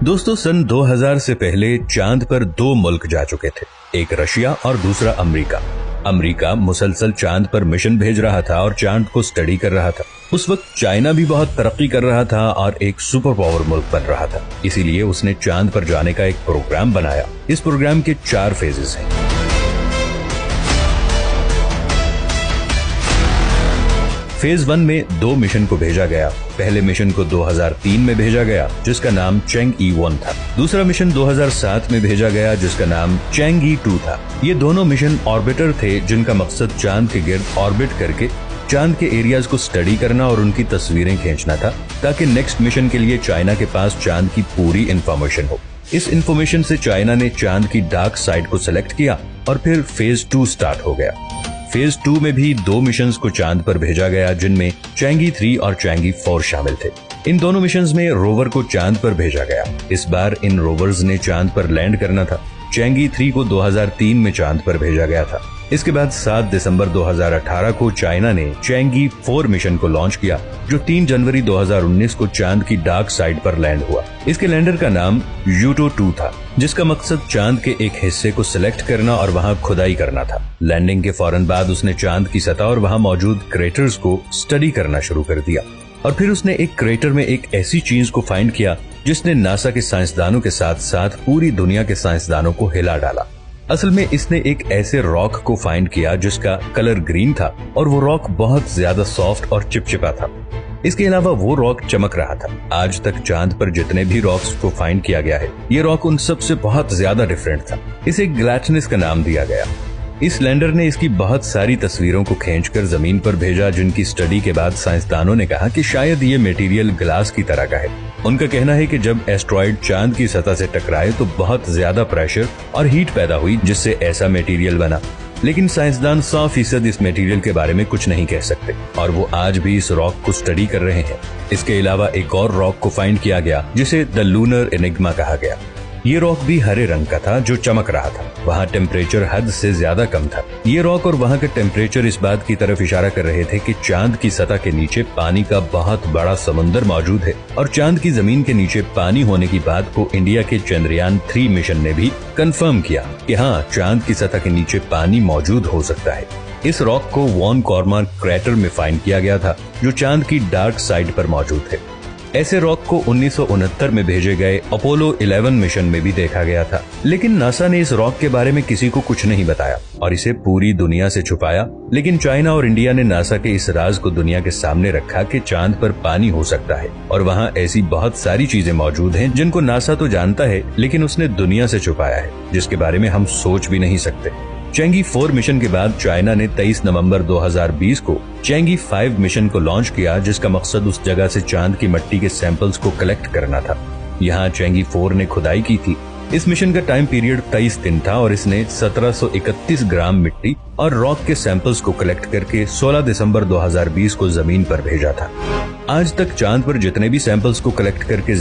दोस्तों, सन 2000 से पहले चांद पर दो मुल्क जा चुके थे, एक रशिया और दूसरा अमेरिका। अमेरिका मुसलसल चांद पर मिशन भेज रहा था और चांद को स्टडी कर रहा था। उस वक्त चाइना भी बहुत तरक्की कर रहा था और एक सुपर पावर मुल्क बन रहा था। इसीलिए उसने चांद पर जाने का एक प्रोग्राम बनाया। इस प्रोग्राम के 4 फेजेस हैं। फेज 1 में 2 मिशन को भेजा गया। पहले मिशन को 2003 में भेजा गया, जिसका नाम चैंग-ई-1 था। दूसरा मिशन 2007 में भेजा गया, जिसका नाम चैंग-ई-2 था। ये दोनों मिशन ऑर्बिटर थे, जिनका मकसद चांद के गिर्द ऑर्बिट करके चांद के एरियाज को स्टडी करना और उनकी तस्वीरें खींचना था, ताकि नेक्स्ट मिशन के लिए चाइना के पास चांद की पूरी इंफॉर्मेशन हो। इस इंफॉर्मेशन से चाइना ने चांद की डार्क साइड को सिलेक्ट किया और फिर फेज 2 स्टार्ट हो गया। फेज 2 में भी 2 मिशंस को चांद पर भेजा गया, जिनमें चैंग-ई-3 और चैंग-ई-4 शामिल थे। इन दोनों मिशंस में रोवर को चांद पर भेजा गया। इस बार इन रोवर्स ने चांद पर लैंड करना था। चैंग-ई-3 को 2003 में चांद पर भेजा गया था। इसके बाद 7 दिसंबर 2018 को चाइना ने चैंग-ई-4 मिशन को लॉन्च किया, जो 3 जनवरी 2019 को चांद की डार्क साइड पर लैंड हुआ। इसके लैंडर का नाम यूटो-2 था, जिसका मकसद चांद के एक हिस्से को सिलेक्ट करना और वहां खुदाई करना था। लैंडिंग के फौरन बाद उसने चांद की सतह और वहां मौजूद क्रेटर्स को स्टडी करना शुरू कर दिया। और फिर उसने एक क्रेटर में एक ऐसी चीज को फाइंड किया जिसने नासा के साइंसदानों के साथ साथ पूरी दुनिया के साइंसदानों को हिला डाला। असल में इसने एक ऐसे रॉक को फाइंड किया जिसका कलर ग्रीन था और वो रॉक बहुत ज्यादा सॉफ्ट और चिपचिपा था। इसके अलावा वो रॉक चमक रहा था। आज तक चांद पर जितने भी रॉक्स को फाइंड किया गया है, ये रॉक उन सब से बहुत ज्यादा डिफरेंट था। इसे ग्लैटनस का नाम दिया गया। इस लैंडर ने इसकी बहुत सारी तस्वीरों को खींचकर जमीन पर भेजा, जिनकी स्टडी के बाद साइंसदानों ने कहा कि शायद ये मटेरियल ग्लास की तरह का है। उनका कहना है कि जब एस्ट्रॉइड चांद की सतह से टकराए तो बहुत ज्यादा प्रेशर और हीट पैदा हुई, जिससे ऐसा मटेरियल बना। लेकिन साइंसदान 100% इस मटेरियल के बारे में कुछ नहीं कह सकते और वो आज भी इस रॉक को स्टडी कर रहे हैं। इसके अलावा एक और रॉक को फाइंड किया गया, जिसे द लूनर एनिग्मा कहा गया। ये रॉक भी हरे रंग का था, जो चमक रहा था। वहाँ टेम्परेचर हद से ज्यादा कम था। ये रॉक और वहाँ का टेम्परेचर इस बात की तरफ इशारा कर रहे थे कि चांद की सतह के नीचे पानी का बहुत बड़ा समुद्र मौजूद है। और चांद की जमीन के नीचे पानी होने की बात को इंडिया के चंद्रयान-3 मिशन ने भी कंफर्म किया कि हाँ, चांद की सतह के नीचे पानी मौजूद हो सकता है। इस रॉक को वॉन कॉर्मर क्रेटर में फाइंड किया गया था, जो चांद की डार्क साइड पर मौजूद है। ऐसे रॉक को 1969 में भेजे गए अपोलो 11 मिशन में भी देखा गया था। लेकिन नासा ने इस रॉक के बारे में किसी को कुछ नहीं बताया और इसे पूरी दुनिया से छुपाया। लेकिन चाइना और इंडिया ने नासा के इस राज को दुनिया के सामने रखा कि चांद पर पानी हो सकता है और वहाँ ऐसी बहुत सारी चीजें मौजूद हैं जिनको नासा तो जानता है, लेकिन उसने दुनिया से छुपाया है, जिसके बारे में हम सोच भी नहीं सकते। चैंग-ई-4 मिशन के बाद चाइना ने 23 नवंबर 2020 को चैंग-ई-5 मिशन को लॉन्च किया, जिसका मकसद उस जगह से चांद की मिट्टी के सैंपल्स को कलेक्ट करना था। यहाँ चैंग-ई-4 ने खुदाई की थी। इस मिशन का टाइम पीरियड 23 दिन था और इसने 1731 ग्राम मिट्टी और रॉक के सैंपल्स को कलेक्ट करके 16 दिसंबर 2020 को जमीन पर भेजा था। आज तक चांद पर जितने भी सैंपल्स को कलेक्ट करके